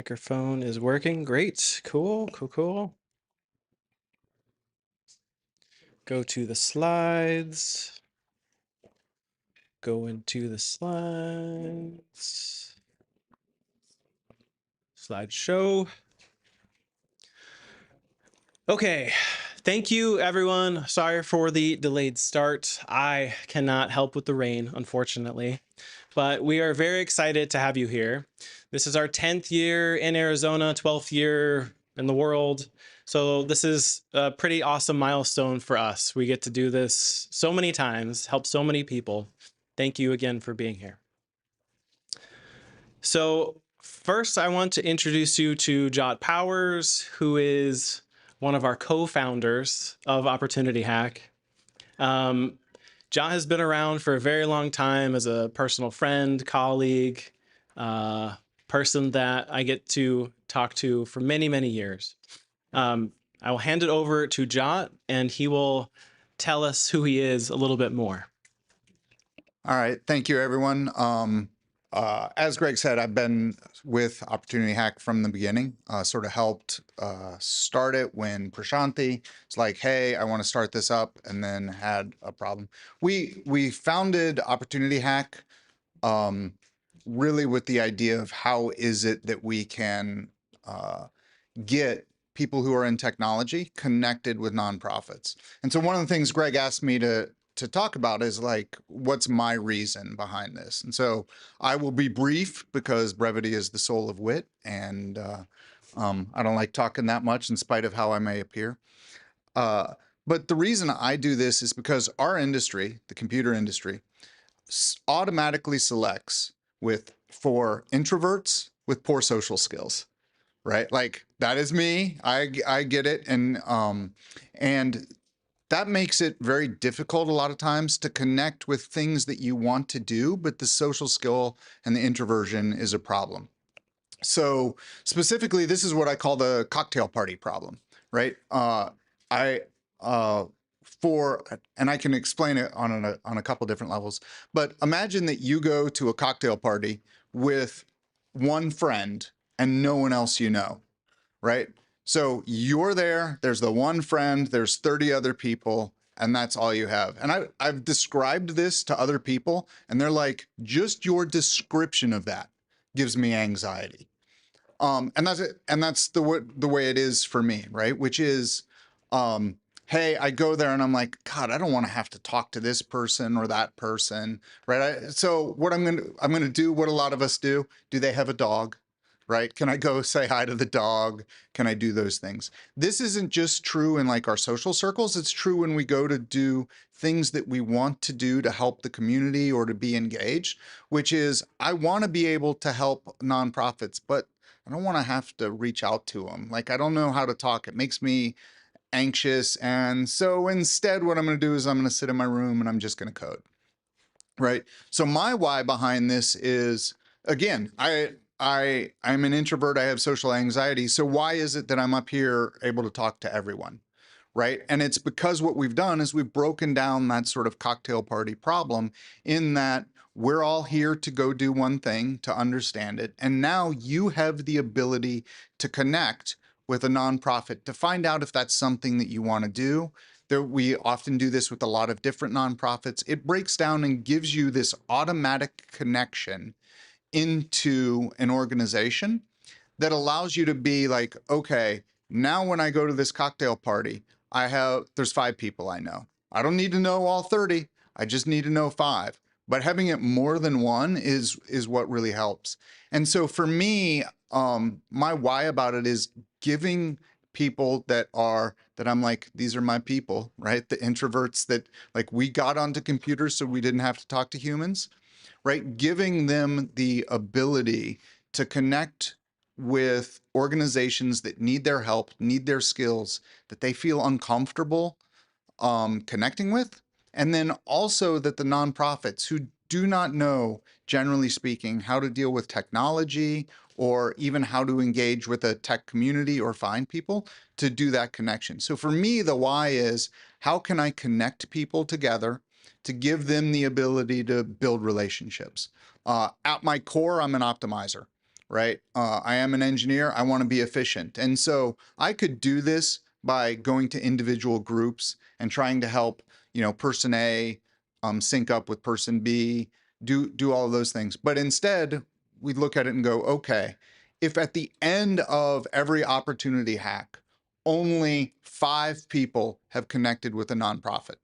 Microphone is working. Great. Cool, cool, cool. Go to the slides. Go into the slides. Slideshow. Okay. Thank you, everyone. Sorry for the delayed start. I cannot help with the rain, unfortunately, but we are very excited to have you here. This is our 10th year in Arizona, 12th year in the world. So this is a pretty awesome milestone for us. We get to do this so many times, help so many people. Thank you again for being here. So first, I want to introduce you to Jot Powers, who is one of our co-founders of Opportunity Hack. John has been around for a very long time as a personal friend, colleague, person that I get to talk to for many, many years. I will hand it over to Jot, and he will tell us who he is a little bit more. All right. Thank you, everyone. As Greg said, I've been with Opportunity Hack from the beginning, sort of helped start it when Prashanthi was like, hey, I want to start this up, and then had a problem. We founded Opportunity Hack really with the idea of how is it that we can get people who are in technology connected with nonprofits. And so one of the things Greg asked me to talk about is like, what's my reason behind this? And so I will be brief because brevity is the soul of wit. And I don't like talking that much in spite of how I may appear. But the reason I do this is because our industry, the computer industry, automatically selects for introverts with poor social skills. Right? Like that is me. I get it. And that makes it very difficult a lot of times to connect with things that you want to do, but the social skill and the introversion is a problem. So specifically, this is what I call the cocktail party problem, right? And I can explain it on a couple different levels, but imagine that you go to a cocktail party with one friend and no one else you know, right? So you're there, there's the one friend, there's 30 other people, and that's all you have. And I've described this to other people, and they're like, just your description of that gives me anxiety. And that's it. And that's the way it is for me, right? Which is, hey, I go there and I'm like, God, I don't want to have to talk to this person or that person, right? So what I'm gonna do what a lot of us do. Do they have a dog? Right? Can I go say hi to the dog? Can I do those things? This isn't just true in like our social circles. It's true when we go to do things that we want to do to help the community or to be engaged, which is I want to be able to help nonprofits, but I don't want to have to reach out to them. Like, I don't know how to talk. It makes me anxious. And so instead, what I'm going to do is I'm going to sit in my room and I'm just going to code. Right. So my why behind this is, again, I'm an introvert. I have social anxiety. So why is it that I'm up here able to talk to everyone? Right. And it's because what we've done is we've broken down that sort of cocktail party problem in that we're all here to go do one thing, to understand it. And now you have the ability to connect with a nonprofit to find out if that's something that you want to do. We often do this with a lot of different nonprofits. It breaks down and gives you this automatic connection into an organization that allows you to be like, okay, now when I go to this cocktail party, there's 5 people I know. I don't need to know all 30. I just need to know 5. But having it more than one is what really helps. And so for me, my why about it is giving people that I'm like, these are my people, right? The introverts that like we got onto computers so we didn't have to talk to humans, right? Giving them the ability to connect with organizations that need their help, need their skills, that they feel uncomfortable connecting with. And then also that the nonprofits who do not know, generally speaking, how to deal with technology or even how to engage with a tech community or find people to do that connection. So for me, the why is how can I connect people together to give them the ability to build relationships? At my core, I'm an optimizer, right? I am an engineer. I want to be efficient. And so I could do this by going to individual groups and trying to help, person A sync up with person B, do all of those things. But instead, we look at it and go, okay, if at the end of every opportunity hack, only 5 people have connected with a nonprofit.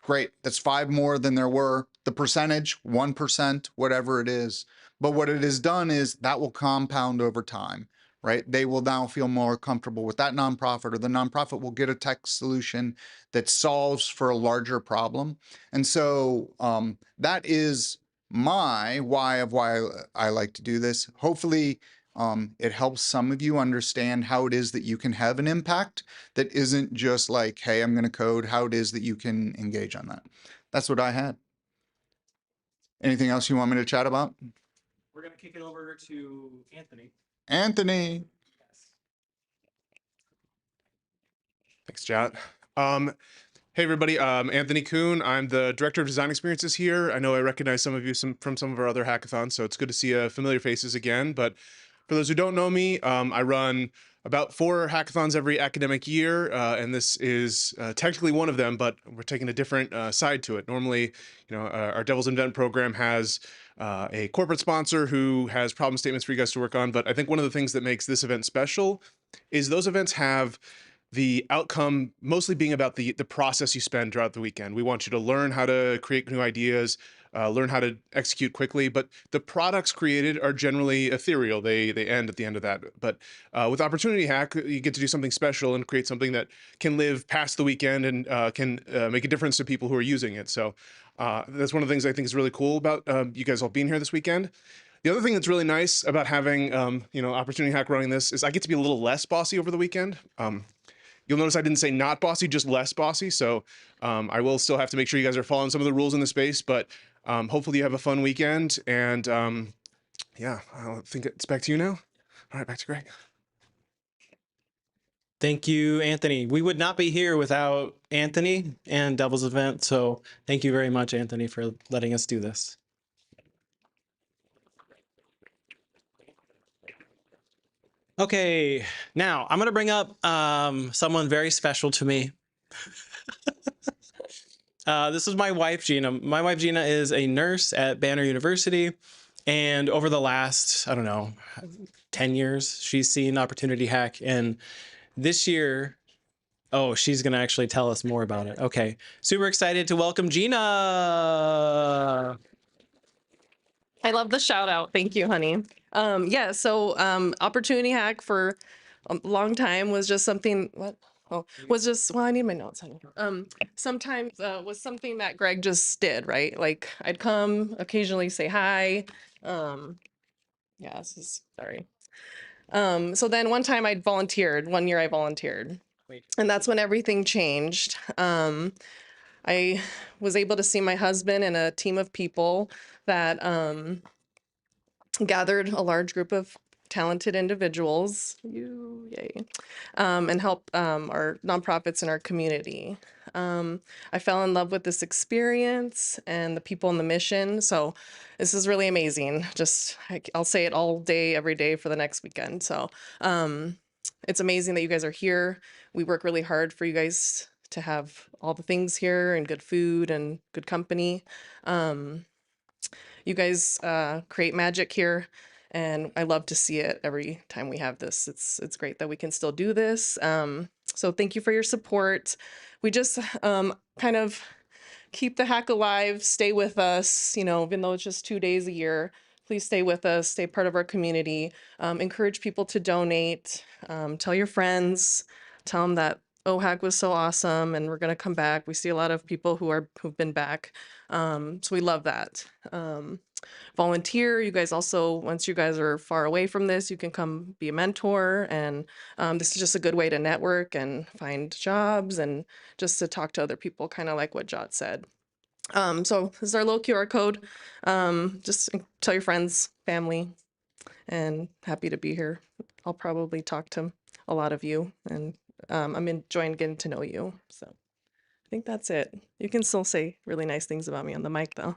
Great, that's 5 more than there were. The percentage, 1%, whatever it is. But what it has done is that will compound over time, right? They will now feel more comfortable with that nonprofit, or the nonprofit will get a tech solution that solves for a larger problem. And so that is my why of why I like to do this. Hopefully, it helps some of you understand how it is that you can have an impact that isn't just like, hey, I'm going to code, how it is that you can engage on that. That's what I had. Anything else you want me to chat about? We're going to kick it over to Anthony. Anthony. Yes. Thanks, Jot. Hey, everybody. Anthony Kuhn. I'm the Director of Design Experiences here. I know I recognize some of you from some of our other hackathons, so it's good to see familiar faces again. But for those who don't know me, I run about 4 hackathons every academic year, and this is technically one of them, but we're taking a different side to it. Normally, our Devil's Invent program has a corporate sponsor who has problem statements for you guys to work on. But I think one of the things that makes this event special is those events have the outcome mostly being about the process you spend throughout the weekend. We want you to learn how to create new ideas, learn how to execute quickly, but the products created are generally ethereal. They end at the end of that. But with Opportunity Hack, you get to do something special and create something that can live past the weekend and can make a difference to people who are using it. So that's one of the things I think is really cool about you guys all being here this weekend. The other thing that's really nice about having Opportunity Hack running this is I get to be a little less bossy over the weekend. You'll notice I didn't say not bossy, just less bossy. So I will still have to make sure you guys are following some of the rules in the space, but hopefully you have a fun weekend. And yeah, I think it's back to you now. All right, back to Greg. Thank you, Anthony. We would not be here without Anthony and Devil's Event. So thank you very much, Anthony, for letting us do this. Okay, now I'm going to bring up someone very special to me. This is my wife, Gina. My wife, Gina, is a nurse at Banner University. And over the last, 10 years, she's seen Opportunity Hack. And this year, she's going to actually tell us more about it. Okay, super excited to welcome Gina. I love the shout out. Thank you, honey. Opportunity Hack for a long time was just something, I need my notes, honey. Sometimes was something that Greg just did, right? Like I'd come occasionally say hi. Sorry. So then one time one year I volunteered. And that's when everything changed. I was able to see my husband and a team of people that gathered a large group of talented individuals, and help our nonprofits in our community. I fell in love with this experience and the people and the mission. So this is really amazing. I'll say it all day, every day for the next weekend. So it's amazing that you guys are here. We work really hard for you guys to have all the things here and good food and good company. You guys create magic here, and I love to see it every time we have this. It's great that we can still do this. So thank you for your support. We just kind of keep the hack alive, stay with us, even though it's just 2 days a year. Please stay with us, stay part of our community, encourage people to donate, tell your friends, tell them that OHAC was so awesome and we're going to come back. We see a lot of people who've been back. So we love that. Volunteer. You guys also, once you guys are far away from this, you can come be a mentor. And this is just a good way to network and find jobs and just to talk to other people, kind of like what Jot said. So this is our little QR code. Just tell your friends, family, and happy to be here. I'll probably talk to a lot of you, and I'm enjoying getting to know you. So I think that's it. You can still say really nice things about me on the mic, though.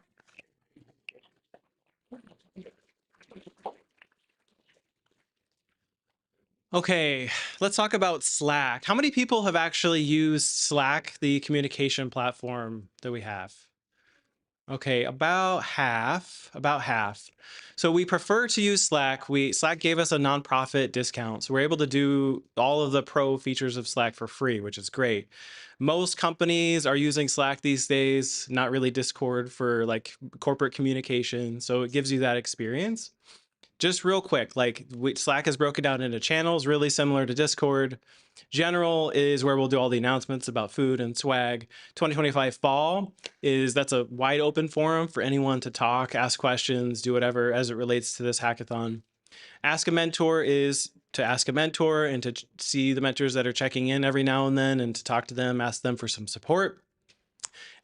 Okay, let's talk about Slack. How many people have actually used Slack, the communication platform that we have? Okay, about half, about half. So we prefer to use Slack. Slack gave us a nonprofit discount. So we're able to do all of the pro features of Slack for free, which is great. Most companies are using Slack these days, not really Discord for like corporate communication. So it gives you that experience. Just real quick, like Slack is broken down into channels, really similar to Discord. General is where we'll do all the announcements about food and swag. 2025 fall that's a wide open forum for anyone to talk, ask questions, do whatever as it relates to this hackathon. Ask a mentor is to ask a mentor and to see the mentors that are checking in every now and then and to talk to them, ask them for some support.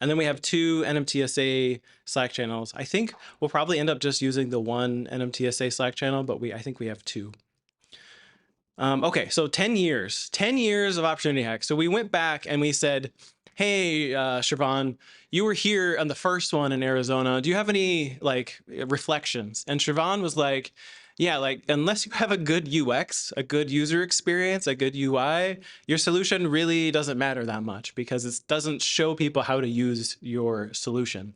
And then we have 2 NMTSA Slack channels. I think we'll probably end up just using the one NMTSA Slack channel, but I think we have 2. Okay, so 10 years of Opportunity Hack. So we went back and we said, hey, Siobhan, you were here on the first one in Arizona. Do you have any like reflections? And Siobhan was like, yeah, like unless you have a good UX, a good user experience, a good UI, your solution really doesn't matter that much because it doesn't show people how to use your solution.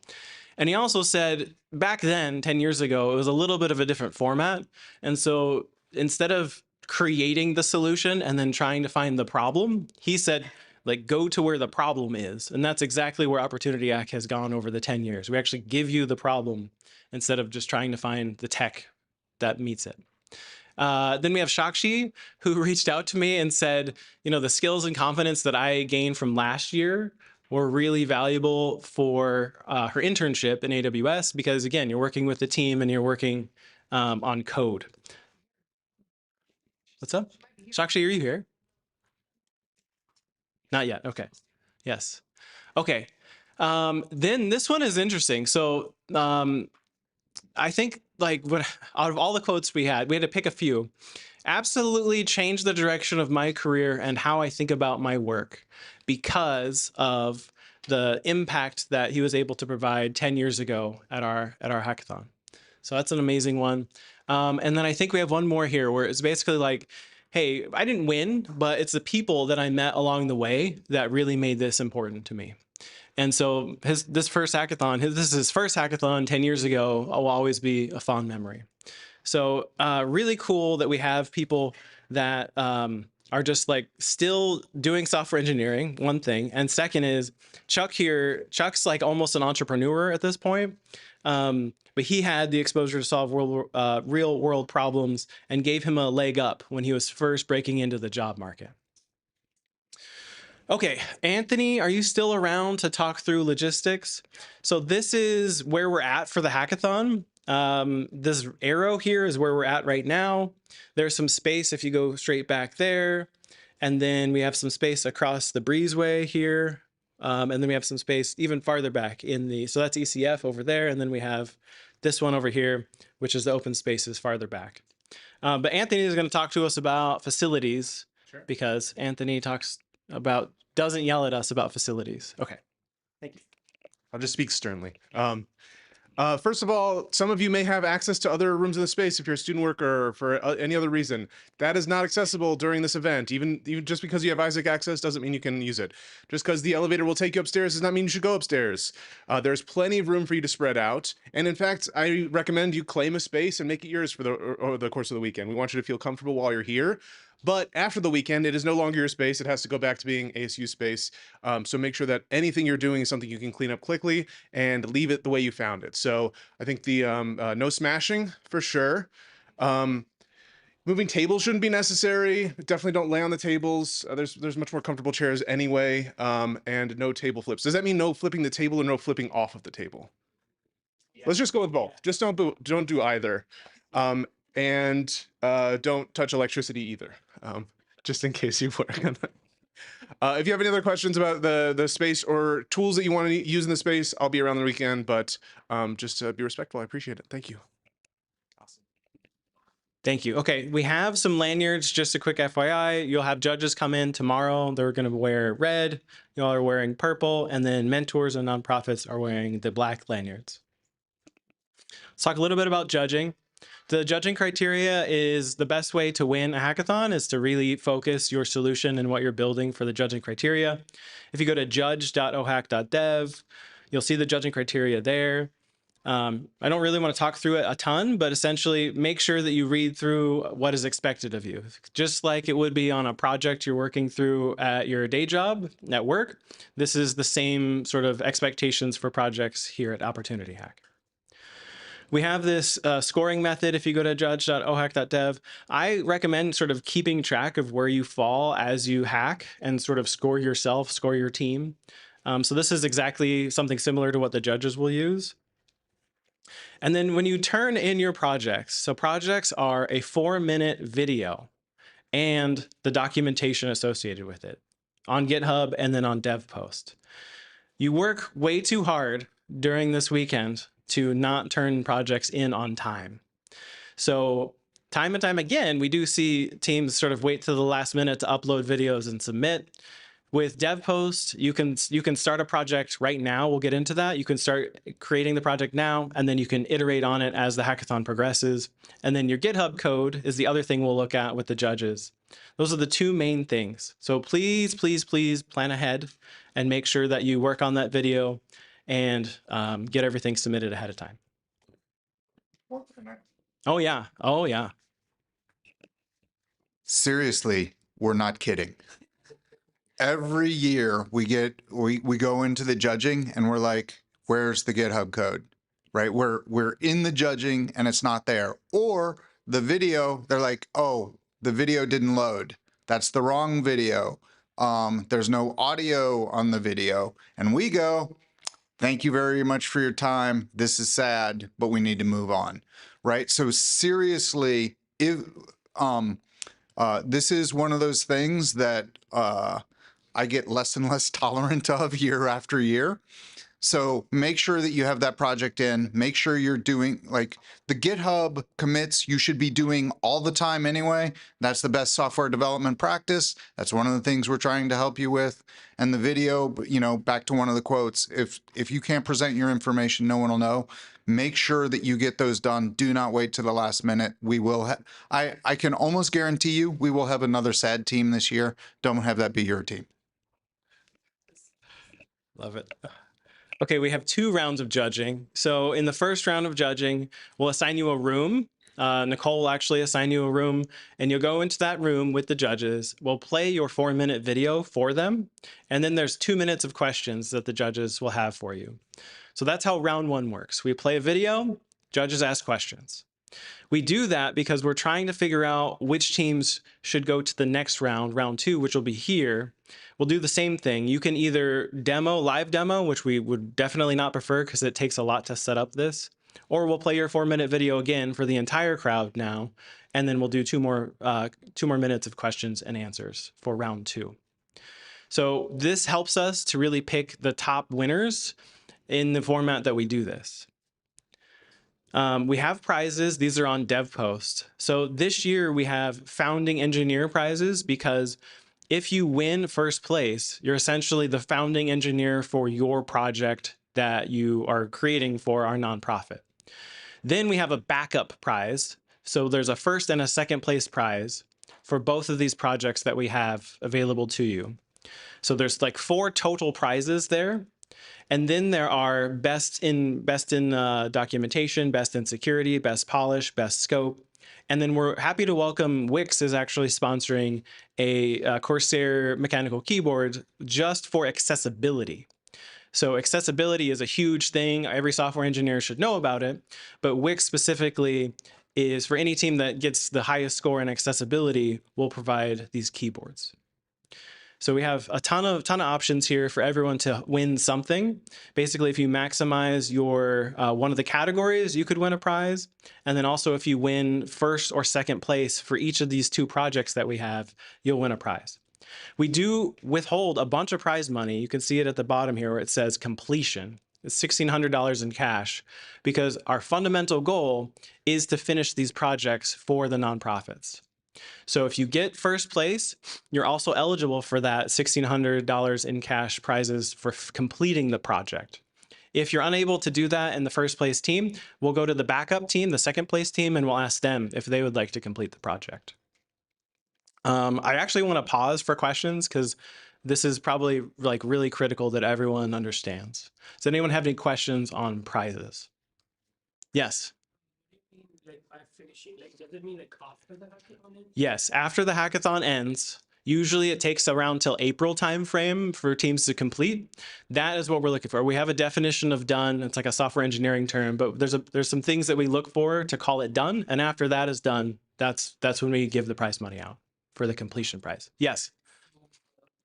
And he also said back then, 10 years ago, it was a little bit of a different format. And so instead of creating the solution and then trying to find the problem, he said, like, go to where the problem is. And that's exactly where Opportunity Hack has gone over the 10 years. We actually give you the problem instead of just trying to find the tech that meets it. Then we have Shakshi, who reached out to me and said, you know, the skills and confidence that I gained from last year were really valuable for her internship in AWS because, again, you're working with the team and you're working on code. What's up? Shakshi, are you here? Not yet. Okay. Yes. Okay. Then this one is interesting. So I think like out of all the quotes we had to pick a few. Absolutely changed the direction of my career and how I think about my work because of the impact that he was able to provide 10 years ago at our hackathon. So that's an amazing one. And then I think we have one more here where it's basically like, hey, I didn't win, but it's the people that I met along the way that really made this important to me. And so this is his first hackathon 10 years ago, will always be a fond memory. So really cool that we have people that are just like still doing software engineering, one thing. And second is Chuck's like almost an entrepreneur at this point. But he had the exposure to solve real world problems and gave him a leg up when he was first breaking into the job market. Okay, Anthony, are you still around to talk through logistics? So this is where we're at for the hackathon. This arrow here is where we're at right now. There's some space if you go straight back there. And then we have some space across the breezeway here. And then we have some space even farther back so that's ECF over there. And then we have this one over here, which is the open spaces farther back. But Anthony is going to talk to us about facilities. Sure. Because Anthony doesn't yell at us about facilities. Okay. Thank you. I'll just speak sternly. First of all, some of you may have access to other rooms in the space if you're a student worker or for any other reason. That is not accessible during this event. Even just because you have Isaac access doesn't mean you can use it. Just because the elevator will take you upstairs does not mean you should go upstairs. There's plenty of room for you to spread out. And in fact, I recommend you claim a space and make it yours for over the course of the weekend. We want you to feel comfortable while you're here. But after the weekend, it is no longer your space. It has to go back to being ASU space. So make sure that anything you're doing is something you can clean up quickly and leave it the way you found it. So I think the no smashing for sure. Moving tables shouldn't be necessary. Definitely don't lay on the tables. There's much more comfortable chairs anyway. And no table flips. Does that mean no flipping the table or no flipping off of the table? Yeah. Let's just go with both. Just don't do either. And don't touch electricity either, just in case you were gonna. If you have any other questions about the space or tools that you want to use in the space, I'll be around the weekend, but just be respectful. I appreciate it. Thank you. Awesome. Thank you. Okay, we have some lanyards, just a quick FYI. You'll have judges come in tomorrow. They're going to wear red. Y'all are wearing purple, and then mentors and nonprofits are wearing the black lanyards. Let's talk a little bit about judging. The judging criteria is the best way to win a hackathon is to really focus your solution and what you're building for the judging criteria. If you go to judge.ohack.dev, you'll see the judging criteria there. I don't really want to talk through it a ton, but essentially make sure that you read through what is expected of you. Just like it would be on a project you're working through at your day job at work, this is the same sort of expectations for projects here at Opportunity Hack. We have this scoring method. If you go to judge.ohack.dev, I recommend sort of keeping track of where you fall as you hack and sort of score yourself, score your team. So this is exactly something similar to what the judges will use. And then when you turn in your projects, so projects are a 4-minute video and the documentation associated with it on GitHub and then on DevPost. You work way too hard during this weekend to not turn projects in on time. So time and time again, we do see teams sort of wait to the last minute to upload videos and submit. With DevPost, you can start a project right now. We'll get into that. You can start creating the project now, and then you can iterate on it as the hackathon progresses. And then your GitHub code is the other thing we'll look at with the judges. Those are the two main things. So please, please, please plan ahead and make sure that you work on that video and get everything submitted ahead of time. Oh, yeah. Oh, yeah. Seriously, we're not kidding. Every year we go into the judging and we're like, where's the GitHub code? Right? We're in the judging and it's not there. Or the video, they're like, oh, the video didn't load. That's the wrong video. There's no audio on the video. And we go, thank you very much for your time. This is sad, but we need to move on. Right? So seriously, if this is one of those things that I get less and less tolerant of year after year. So make sure that you have that project in. Make sure you're doing, like, the GitHub commits you should be doing all the time anyway. That's the best software development practice. That's one of the things we're trying to help you with. And the video, you know, back to one of the quotes, if you can't present your information, no one will know. Make sure that you get those done. Do not wait to the last minute. We will I can almost guarantee you we will have another sad team this year. Don't have that be your team. Love it. Okay, we have 2 rounds of judging. So in the first round of judging, we'll assign you a room. Nicole will actually assign you a room, and you'll go into that room with the judges. We'll play your 4-minute video for them, and then there's 2 minutes of questions that the judges will have for you. So that's how round 1 works. We play a video, judges ask questions. We do that because we're trying to figure out which teams should go to the next round, round 2, which will be here. We'll do the same thing. You can either live demo, which we would definitely not prefer because it takes a lot to set up this, or we'll play your 4-minute video again for the entire crowd now, and then we'll do 2 more minutes of questions and answers for round 2. So this helps us to really pick the top winners in the format that we do this. We have prizes. These are on DevPost. So this year we have founding engineer prizes because if you win first place, you're essentially the founding engineer for your project that you are creating for our nonprofit. Then we have a backup prize. So there's a first and a second place prize for both of these projects that we have available to you. So there's like 4 total prizes there. And then there are best in documentation, best in security, best polish, best scope. And then we're happy to welcome Wix is actually sponsoring a Corsair mechanical keyboard just for accessibility. So accessibility is a huge thing. Every software engineer should know about it. But Wix specifically is for any team that gets the highest score in accessibility will provide these keyboards. So we have a ton of options here for everyone to win something. Basically, if you maximize your one of the categories, you could win a prize. And then also if you win first or second place for each of these 2 projects that we have, you'll win a prize. We do withhold a bunch of prize money. You can see it at the bottom here where it says completion. It's $1,600 in cash because our fundamental goal is to finish these projects for the nonprofits. So if you get first place, you're also eligible for that $1,600 in cash prizes for completing the project. If you're unable to do that in the first place team, we'll go to the backup team, the second place team, and we'll ask them if they would like to complete the project. I actually want to pause for questions because this is probably like really critical that everyone understands. Does anyone have any questions on prizes? Yes. Like by finishing, like does it mean like after the hackathon ends? Yes, after the hackathon ends, usually it takes around till April timeframe for teams to complete. That is what we're looking for. We have a definition of done. It's like a software engineering term, but there's some things that we look for to call it done. And after that is done, that's when we give the prize money out for the completion prize. Yes.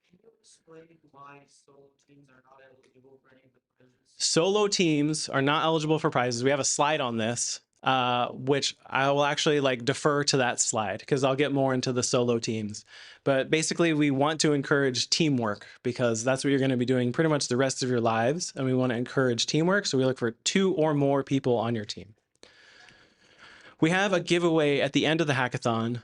Can you explain why solo teams are not eligible for any of the prizes? Solo teams are not eligible for prizes. We have a slide on this, which I will actually like defer to that slide because I'll get more into the solo teams. But basically, we want to encourage teamwork because that's what you're going to be doing pretty much the rest of your lives. And we want to encourage teamwork. So we look for 2 or more people on your team. We have a giveaway at the end of the hackathon.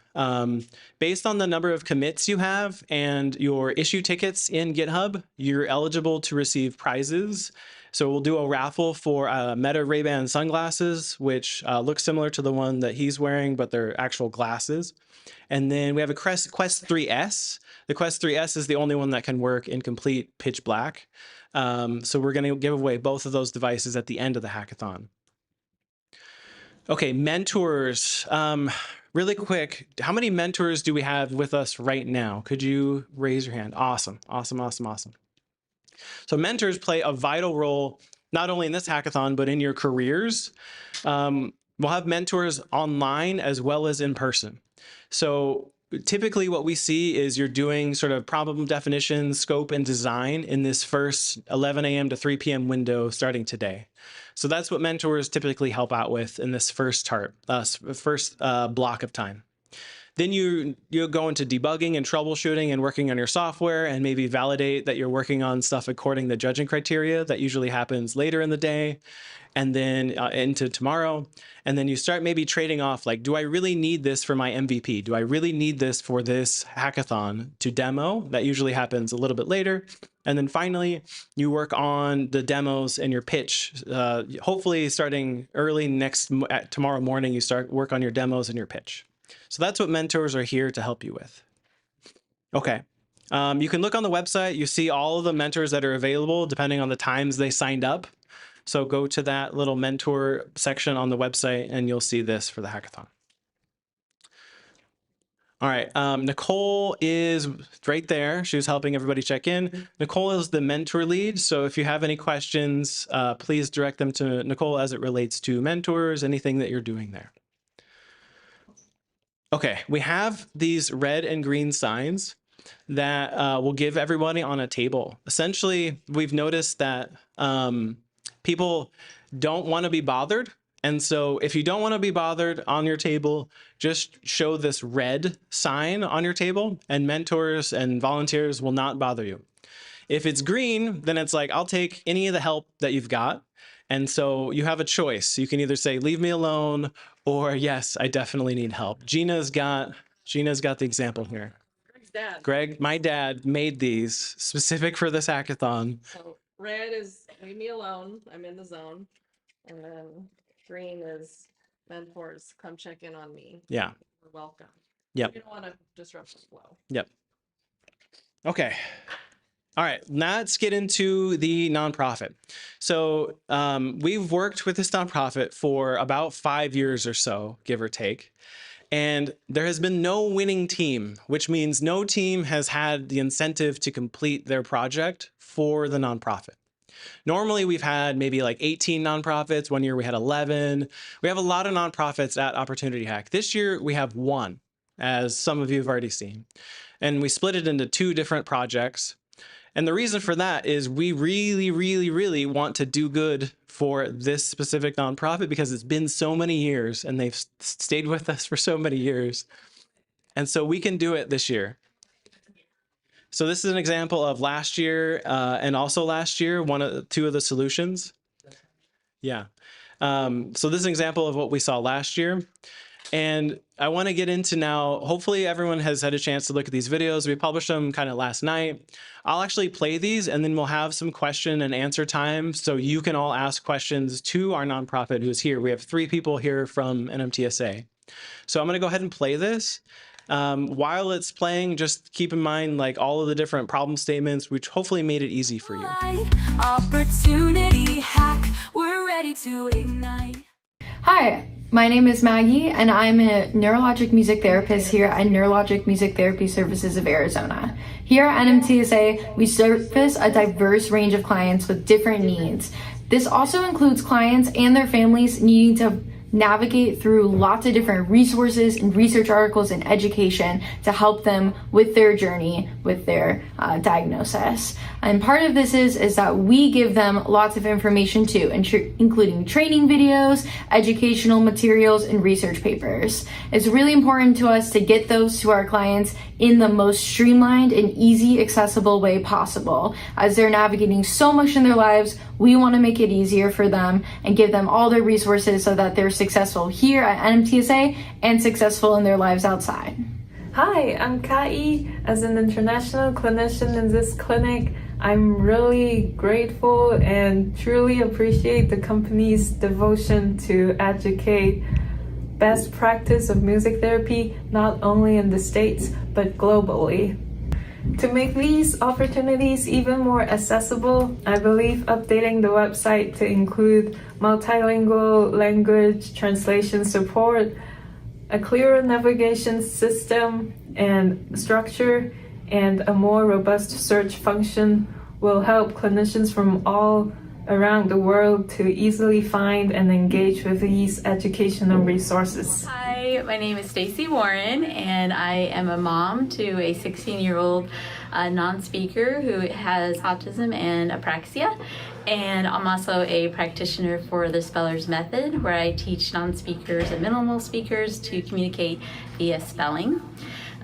Based on the number of commits you have and your issue tickets in GitHub, you're eligible to receive prizes. So we'll do a raffle for Meta Ray-Ban sunglasses, which look similar to the one that he's wearing, but they're actual glasses. And then we have a Quest 3S. The Quest 3S is the only one that can work in complete pitch black. So we're going to give away both of those devices at the end of the hackathon. Okay, mentors. Really quick, how many mentors do we have with us right now? Could you raise your hand? Awesome, awesome, awesome, awesome. So mentors play a vital role, not only in this hackathon, but in your careers. We'll have mentors online as well as in person. So typically what we see is you're doing sort of problem definition, scope, and design in this first 11 a.m. to 3 p.m. window starting today. So that's what mentors typically help out with in this first block of time. Then you go into debugging and troubleshooting and working on your software and maybe validate that you're working on stuff according to judging criteria. That usually happens later in the day and then into tomorrow. And then you start maybe trading off like, do I really need this for my MVP? Do I really need this for this hackathon to demo? That usually happens a little bit later. And then finally, you work on the demos and your pitch. Hopefully starting early tomorrow morning, you start work on your demos and your pitch. So that's what mentors are here to help you with. Okay. You can look on the website. You see all of the mentors that are available depending on the times they signed up. So go to that little mentor section on the website and you'll see this for the hackathon. All right, Nicole is right there. She was helping everybody check in. Nicole is the mentor lead. So if you have any questions, please direct them to Nicole as it relates to mentors, anything that you're doing there. Okay, we have these red and green signs that will give everybody on a table. Essentially, we've noticed that people don't want to be bothered. And so if you don't want to be bothered on your table, just show this red sign on your table and mentors and volunteers will not bother you. If it's green, then it's like, I'll take any of the help that you've got. And so you have a choice. You can either say, leave me alone, or yes, I definitely need help. Gina's got the example here. Greg's dad. Greg, my dad made these specific for this hackathon. So red is leave me alone, I'm in the zone. And then green is mentors, come check in on me. Yeah. You're welcome. Yep. You don't want to disrupt the flow. Yep. Okay. All right, let's get into the nonprofit. So we've worked with this nonprofit for about 5 years or so, give or take. And there has been no winning team, which means no team has had the incentive to complete their project for the nonprofit. Normally, we've had maybe like 18 nonprofits. One year we had 11. We have a lot of nonprofits at Opportunity Hack. This year we have 1, as some of you have already seen. And we split it into 2 different projects. And the reason for that is we really, really, really want to do good for this specific nonprofit because it's been so many years and they've stayed with us for so many years. And so we can do it this year. So this is an example of last year and also last year, 2 of the solutions. Yeah. So this is an example of what we saw last year. And I want to get into now, hopefully everyone has had a chance to look at these videos. We published them kind of last night. I'll actually play these and then we'll have some question and answer time so you can all ask questions to our nonprofit who's here. We have 3 people here from NMTSA. So I'm going to go ahead and play this. While it's playing, just keep in mind like all of the different problem statements, which hopefully made it easy for you. Opportunity hack, we're ready to ignite. Hi, my name is Maggie, and I'm a neurologic music therapist here at Neurologic Music Therapy Services of Arizona. Here at NMTSA, we service a diverse range of clients with different needs. This also includes clients and their families needing to navigate through lots of different resources and research articles and education to help them with their journey with their diagnosis. And part of this is that we give them lots of information too, including training videos, educational materials, and research papers. It's really important to us to get those to our clients in the most streamlined and easy, accessible way possible. As they're navigating so much in their lives, we want to make it easier for them and give them all their resources so that they're successful here at NMTSA and successful in their lives outside. Hi, I'm Kai. As an international clinician in this clinic, I'm really grateful and truly appreciate the company's devotion to educate best practice of music therapy, not only in the States, but globally. To make these opportunities even more accessible, I believe updating the website to include multilingual language translation support, a clearer navigation system and structure, and a more robust search function will help clinicians from all around the world to easily find and engage with these educational resources. Hi, my name is Stacy Warren, and I am a mom to a 16-year-old non-speaker who has autism and apraxia. And I'm also a practitioner for the Speller's Method, where I teach non-speakers and minimal speakers to communicate via spelling.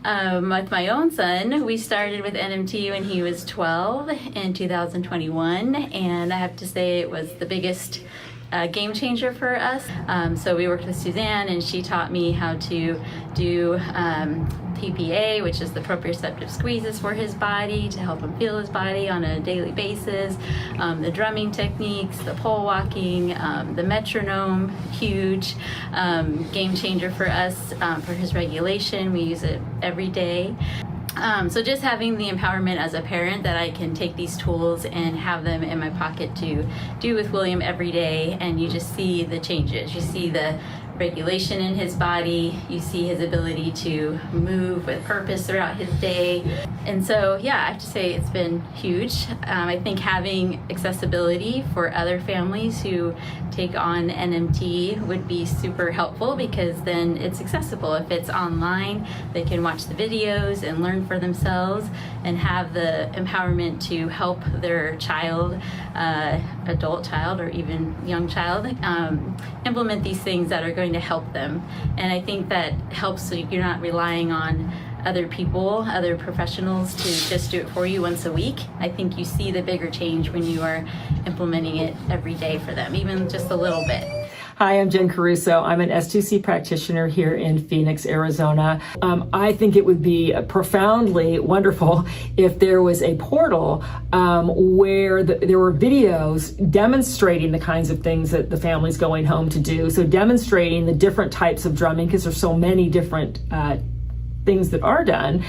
With my own son, we started with NMT when he was 12 in 2021, and I have to say it was the biggest game changer for us. So we worked with Suzanne, and she taught me how to do PPA, which is the proprioceptive squeezes for his body to help him feel his body on a daily basis, the drumming techniques, the pole walking, the metronome, huge game changer for us for his regulation. We use it every day. So just having the empowerment as a parent that I can take these tools and have them in my pocket to do with William every day, and you just see the changes. You see the regulation in his body, you see his ability to move with purpose throughout his day. And so, yeah, I have to say it's been huge. I think having accessibility for other families who take on NMT would be super helpful, because then it's accessible. If it's online, they can watch the videos and learn for themselves and have the empowerment to help their child, adult child, or even young child, implement these things that are going to help them. And I think that helps, so you're not relying on other people, other professionals to just do it for you once a week. I think you see the bigger change when you are implementing it every day for them, even just a little bit. Hi, I'm Jen Caruso. I'm an S2C practitioner here in Phoenix, Arizona. I think it would be profoundly wonderful if there was a portal where there were videos demonstrating the kinds of things that the family's going home to do. So demonstrating the different types of drumming, because there's so many different things that are done,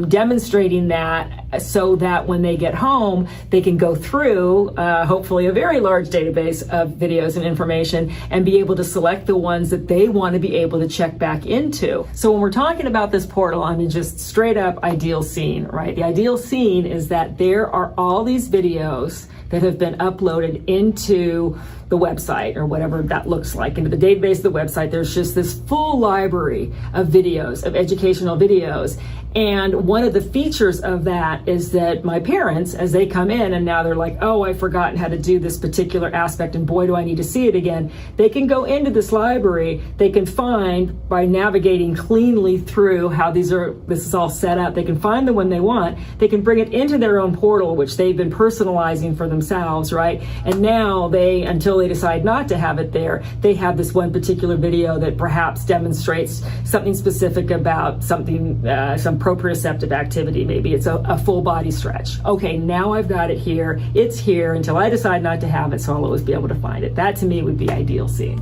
demonstrating that so that when they get home, they can go through hopefully a very large database of videos and information and be able to select the ones that they want to be able to check back into. So when we're talking about this portal, I mean, just straight up ideal scene, right? The ideal scene is that there are all these videos that have been uploaded into the website, or whatever that looks like, into the database of the website. There's just this full library of videos, of educational videos, And one of the features of that is that my parents, as they come in and now they're like, oh, I've forgotten how to do this particular aspect and boy, do I need to see it again. They can go into this library, they can find by navigating cleanly through how this is all set up, they can find the one they want, they can bring it into their own portal, which they've been personalizing for themselves, right? And now they, until they decide not to have it there, they have this one particular video that perhaps demonstrates something specific about something, some proprioceptive activity. Maybe it's a full body stretch. Okay, now I've got it here. It's here until I decide not to have it, so I'll always be able to find it. That to me would be ideal scene.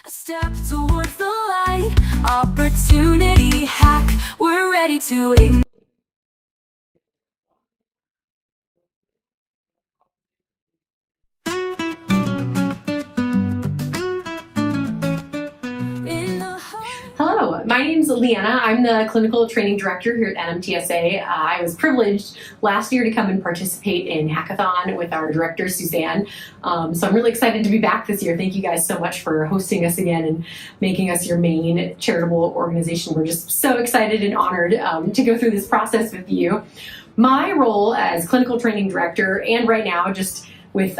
A step towards the light, opportunity hack. We're ready to ignite. Hello, my name is Leanna. I'm the Clinical Training Director here at NMTSA. I was privileged last year to come and participate in Hackathon with our director, Suzanne. So I'm really excited to be back this year. Thank you guys so much for hosting us again and making us your main charitable organization. We're just so excited and honored to go through this process with you. My role as Clinical Training Director, and right now just with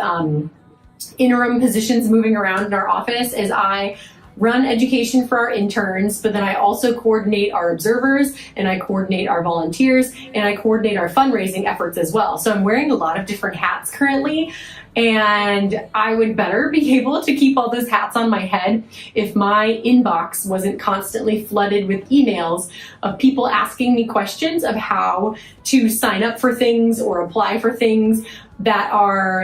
interim positions moving around in our office, is I run education for our interns, but then I also coordinate our observers, and I coordinate our volunteers, and I coordinate our fundraising efforts as well. So I'm wearing a lot of different hats currently, and I would better be able to keep all those hats on my head if my inbox wasn't constantly flooded with emails of people asking me questions of how to sign up for things or apply for things that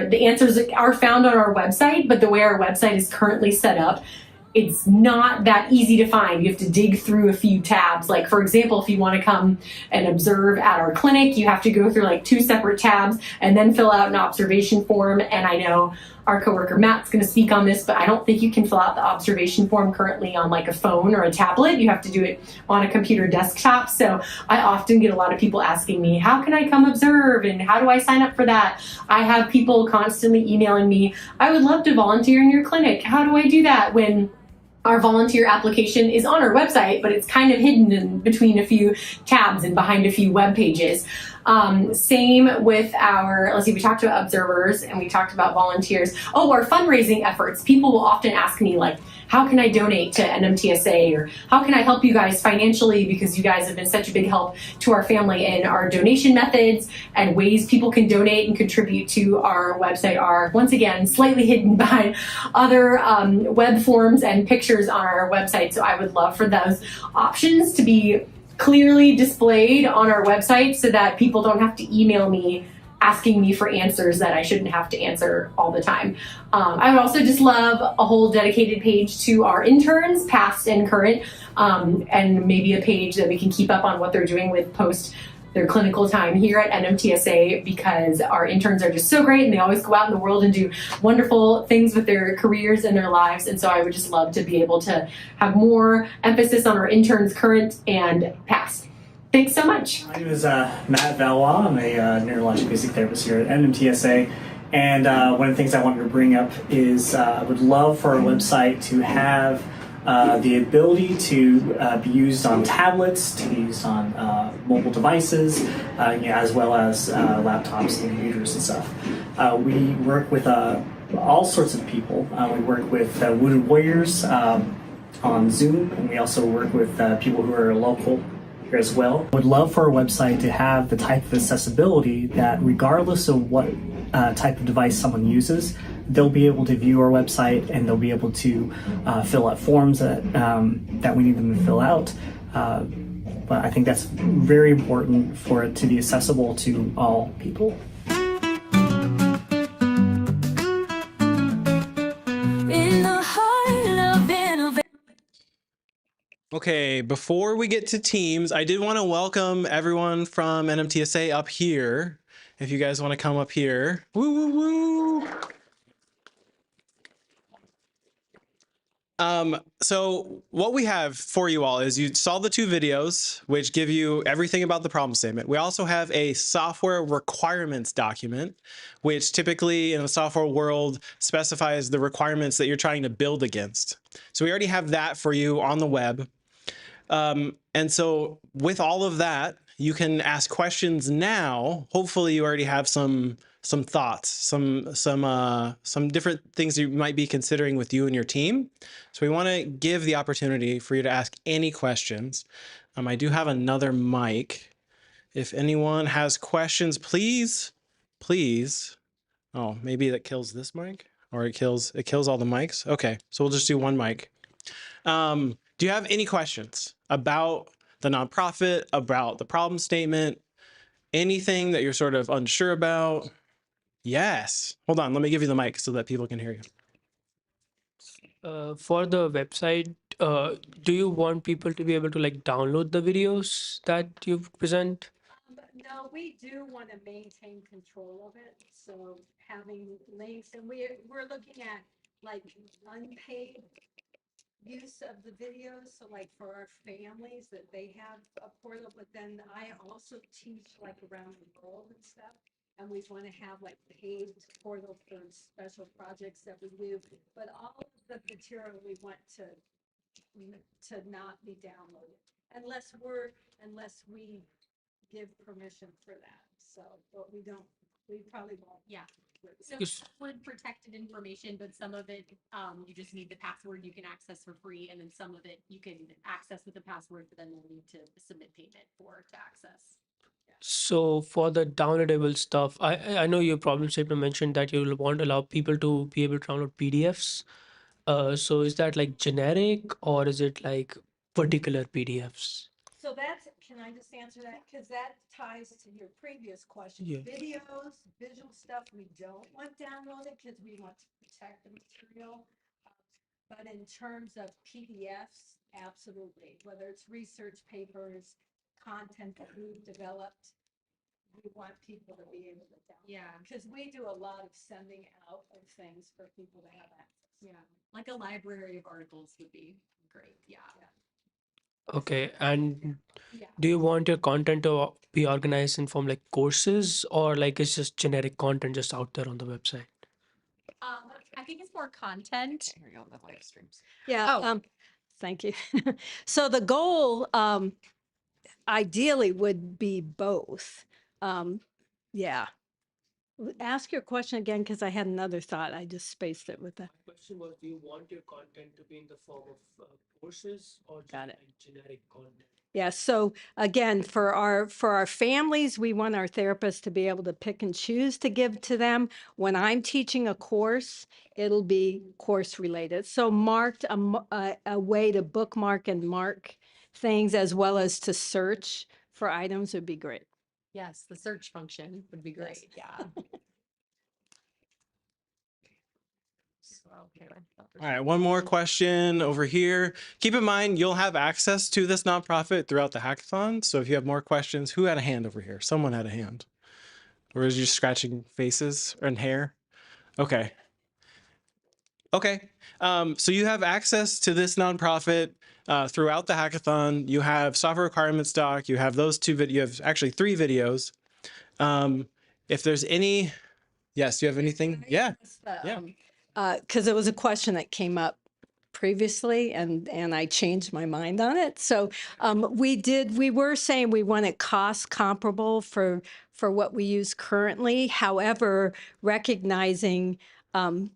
the answers are found on our website, but the way our website is currently set up, it's not that easy to find. You have to dig through a few tabs. Like, for example, if you want to come and observe at our clinic, you have to go through like 2 separate tabs and then fill out an observation form. And I know our coworker Matt's going to speak on this, but I don't think you can fill out the observation form currently on like a phone or a tablet. You have to do it on a computer desktop. So I often get a lot of people asking me, how can I come observe and how do I sign up for that? I have people constantly emailing me, I would love to volunteer in your clinic. How do I do that? When our volunteer application is on our website, but it's kind of hidden in between a few tabs and behind a few web pages. Same with we talked about observers and we talked about volunteers. Oh, our fundraising efforts. People will often ask me like, how can I donate to NMTSA, or how can I help you guys financially, because you guys have been such a big help to our family. And our donation methods and ways people can donate and contribute to our website are, once again, slightly hidden behind other web forms and pictures on our website. So I would love for those options to be clearly displayed on our website so that people don't have to email me asking me for answers that I shouldn't have to answer all the time. I would also just love a whole dedicated page to our interns, past and current, and maybe a page that we can keep up on what they're doing with post their clinical time here at NMTSA, because our interns are just so great and they always go out in the world and do wonderful things with their careers and their lives. And so I would just love to be able to have more emphasis on our interns, current and past. Thanks so much. My name is Matt Valois. I'm a neurologic music therapist here at NMTSA. And one of the things I wanted to bring up is I would love for our website to have the ability to be used on tablets, to be used on mobile devices, as well as laptops and computers and stuff. We work with all sorts of people. We work with Wounded Warriors on Zoom, and we also work with people who are local here as well. Would love for our website to have the type of accessibility that regardless of what type of device someone uses, they'll be able to view our website and they'll be able to fill out forms that we need them to fill out. But I think that's very important for it to be accessible to all people. Okay, before we get to teams, I did want to welcome everyone from NMTSA up here. If you guys want to come up here. Woo, woo, woo. So what we have for you all is you saw the 2 videos, which give you everything about the problem statement. We also have a software requirements document, which typically in the software world specifies the requirements that you're trying to build against. So we already have that for you on the web. And so with all of that, you can ask questions now. Hopefully you already have some thoughts, some different things you might be considering with you and your team. So we want to give the opportunity for you to ask any questions. I do have another mic. If anyone has questions, please. Oh, maybe that kills this mic, or it kills all the mics. Okay, so we'll just do one mic. Do you have any questions about the nonprofit, about the problem statement, anything that you're sort of unsure about? Yes. Hold on, let me give you the mic so that people can hear you. For the website, do you want people to be able to like download the videos that you present? No, we do want to maintain control of it. So having links, and we're looking at like unpaid use of the videos. So like for our families that they have a portal, but then I also teach like around the world and stuff. And we want to have like paid portal for special projects that we do. But all of the material we want to not be downloaded unless we give permission for that. So, but we probably won't. Yeah. So password protected information, but some of it, you just need the password you can access for free. And then some of it you can access with the password, but then you'll need to submit payment to access. So for the downloadable stuff, I know your problem statement mentioned that you will want to allow people to be able to download PDFs. So is that like generic or is it like particular PDFs? So can I just answer that? Because that ties to your previous question. Yeah. Videos, visual stuff, we don't want downloaded because we want to protect the material. But in terms of PDFs, absolutely. Whether it's research papers, content that we've developed, we want people to be able to download. Yeah. Because we do a lot of sending out of things for people to have access. Yeah. Like a library of articles would be great. Yeah. Okay, and Yeah. do you want your content to be organized in form like courses or like it's just generic content just out there on the website? I think it's more content. Here we go, the live streams. Yeah. Thank you. So the goal, ideally would be both. Yeah. Ask your question again, because I had another thought. I just spaced it with that. My question was, do you want your content to be in the form of courses or just Got it. like generic content? Yeah. So again, for our families, we want our therapists to be able to pick and choose to give to them. When I'm teaching a course, it'll be course related. So marked a way to bookmark and mark things as well as to search for items would be great. Yes, the search function would be great. Yeah. All right, one more question over here. Keep in mind, you'll have access to this nonprofit throughout the hackathon. So if you have more questions, who had a hand over here? Someone had a hand. Or is you scratching faces and hair? Okay. Okay. So you have access to this nonprofit throughout the hackathon. You have software requirements doc. You have those two videos, actually 3 videos. If there's any, yes, do you have anything? Yeah. Yeah. Because it was a question that came up previously and I changed my mind on it. So we were saying we want it cost comparable for what we use currently. However, recognizing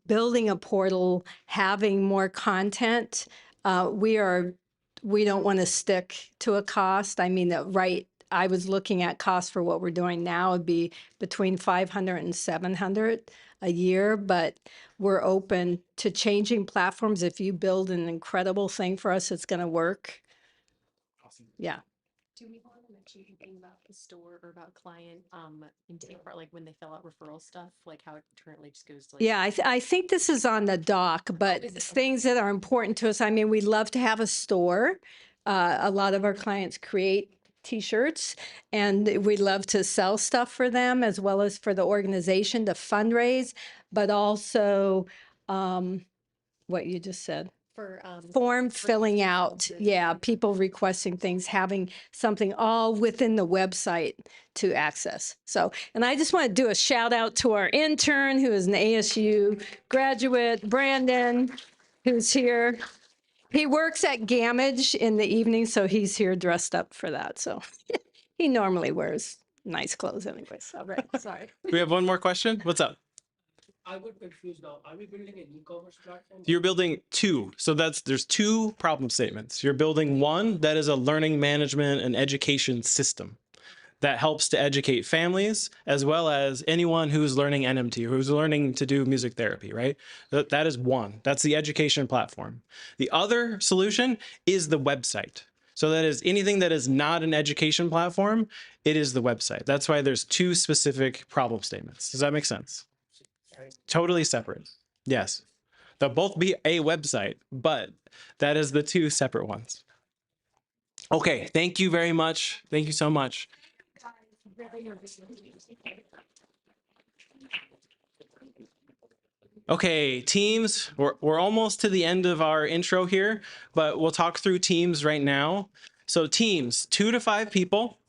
building a portal, having more content, we don't want to stick to a cost. I mean, I was looking at costs for what we're doing now would be between $500 and $700 a year, but we're open to changing platforms. If you build an incredible thing for us, it's going to work. Awesome. Yeah. Do we want to mention anything about the store or about client intake part, like when they fill out referral stuff, like how it currently just goes to like? Yeah, I think this is on the doc, but things that are important to us. I mean, we'd love to have a store. A lot of our clients create T-shirts, and we'd love to sell stuff for them as well as for the organization to fundraise, but also what you just said. For Form filling out. Yeah, people requesting things, having something all within the website to access. So, and I just want to do a shout out to our intern who is an ASU graduate, Brandon, who's here. He works at Gamage in the evening, so he's here dressed up for that. So he normally wears nice clothes anyways. All right, sorry. We have one more question. What's up? I got confused now. Are we building an e-commerce platform? You're building two. So there's two problem statements. You're building one that is a learning management and education system that helps to educate families as well as anyone who's learning NMT, who's learning to do music therapy, right? That is one. That's the education platform. The other solution is the website. So that is anything that is not an education platform, it is the website. That's why there's two specific problem statements. Does that make sense? Totally separate. Yes. They'll both be a website, but that is the two separate ones. Okay, thank you very much. Thank you so much. Okay, teams, we're almost to the end of our intro here, but we'll talk through teams right now. So teams, 2 to 5 people.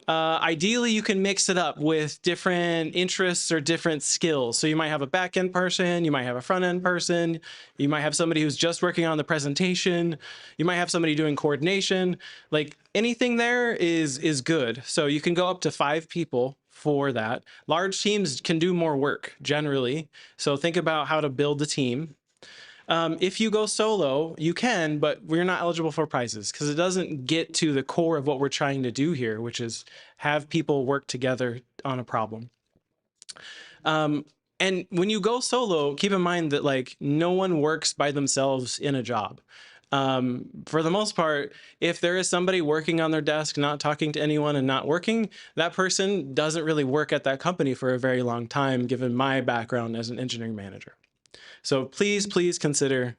Ideally, you can mix it up with different interests or different skills. So you might have a back-end person, you might have a front-end person, you might have somebody who's just working on the presentation, you might have somebody doing coordination. Like anything there is good. So you can go up to 5 people for that. Large teams can do more work generally. So think about how to build a team. If you go solo, you can, but we're not eligible for prizes because it doesn't get to the core of what we're trying to do here, which is have people work together on a problem. And when you go solo, keep in mind that like no one works by themselves in a job. For the most part, if there is somebody working on their desk, not talking to anyone and not working, that person doesn't really work at that company for a very long time, given my background as an engineering manager. So please consider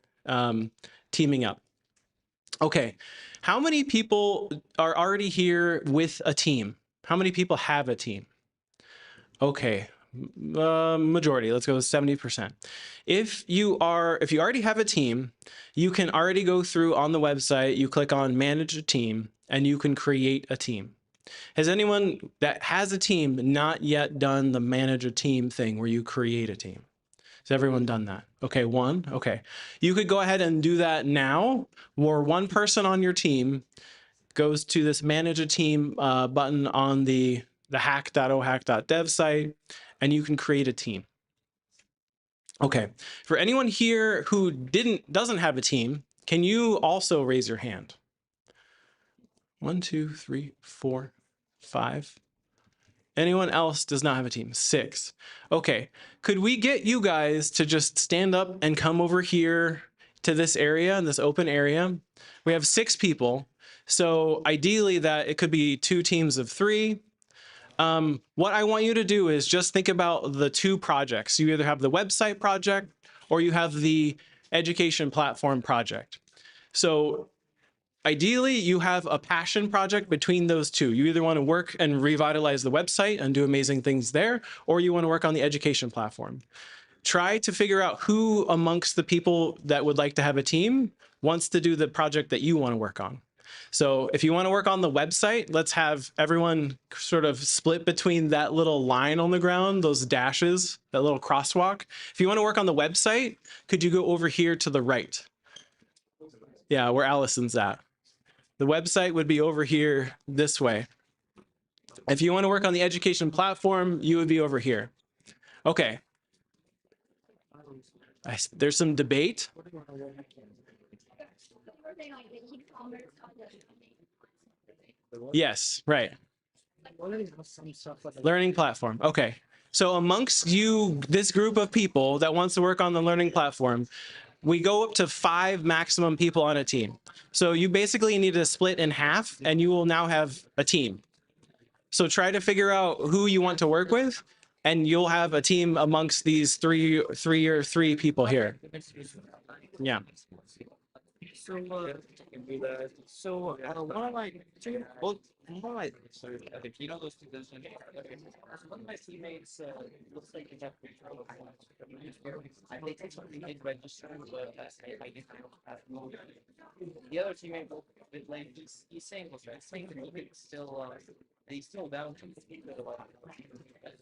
teaming up. Okay, how many people are already here with a team? How many people have a team? Okay, majority, let's go with 70%. If you already have a team, you can already go through on the website, you click on manage a team, and you can create a team. Has anyone that has a team not yet done the manage a team thing where you create a team? Has everyone done that? Okay, one. Okay. You could go ahead and do that now, where one person on your team goes to this manage a team button on the hack.ohack.dev site, and you can create a team. Okay. For anyone here who doesn't have a team, can you also raise your hand? 1, 2, 3, 4, 5. Anyone else does not have a team? 6. Okay, could we get you guys to just stand up and come over here to this area, this open area? We have 6 people. So ideally that it could be 2 teams of 3. What I want you to do is just think about the 2 projects. You either have the website project or you have the education platform project. So ideally, you have a passion project between those 2. You either want to work and revitalize the website and do amazing things there, or you want to work on the education platform. Try to figure out who amongst the people that would like to have a team wants to do the project that you want to work on. So if you want to work on the website, let's have everyone sort of split between that little line on the ground, those dashes, that little crosswalk. If you want to work on the website, could you go over here to the right? Yeah, where Allison's at. The website would be over here this way. If you want to work on the education platform, you would be over here. Okay. There's some debate. Yes, right. Learning platform. Okay. So amongst you, this group of people that wants to work on the learning platform, we go up to 5 maximum people on a team. So you basically need to split in half and you will now have a team. So try to figure out who you want to work with and you'll have a team amongst these three people here. Yeah. One of my okay, you know those two positions. One of my teammates looks like they have control. They take something in register, but I get the other teammate, like he's saying that he can still he's still down to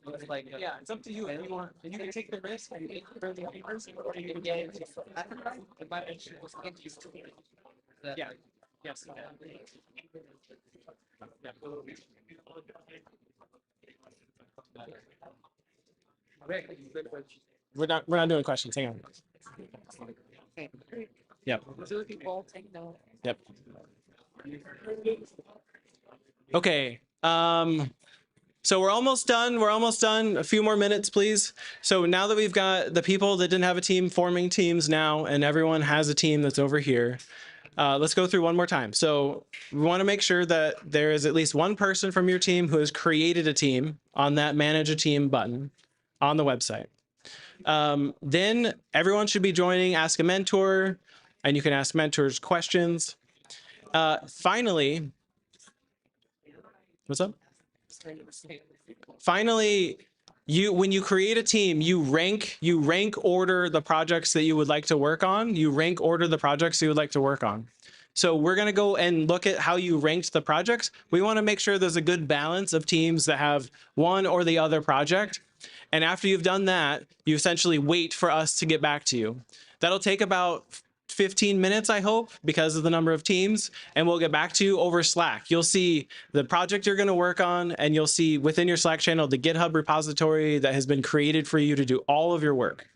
it's like yeah, it's up to you. If you want, and you can take the risk and you can the other person, or you can get it. I don't know. It might actually was used to it. Yeah. Yes. We're not doing questions. Hang on. Yep. Yep. Okay. So we're almost done. We're almost done. A few more minutes, please. So now that we've got the people that didn't have a team forming teams now, and everyone has a team that's over here, let's go through one more time. So we want to make sure that there is at least one person from your team who has created a team on that Manage a Team button on the website. Then everyone should be joining Ask a Mentor, and you can ask mentors questions. Finally, what's up? Finally, when you create a team, you rank order the projects that you would like to work on. You rank order the projects you would like to work on. So we're going to go and look at how you ranked the projects. We want to make sure there's a good balance of teams that have one or the other project. And after you've done that, you essentially wait for us to get back to you. That'll take about 15 minutes, I hope, because of the number of teams, and we'll get back to you over Slack. You'll see the project you're going to work on, and you'll see within your Slack channel the GitHub repository that has been created for you to do all of your work.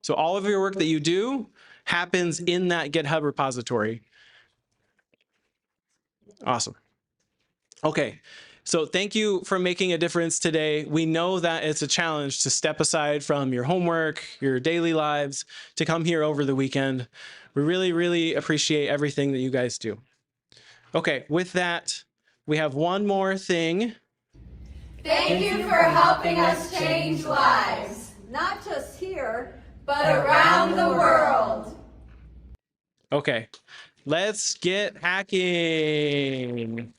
So all of your work that you do happens in that GitHub repository. Awesome. Okay. So thank you for making a difference today. We know that it's a challenge to step aside from your homework, your daily lives, to come here over the weekend. We really, really appreciate everything that you guys do. Okay, with that, we have one more thing. Thank you for helping us change lives, not just here, but around the world. Okay, let's get hacking.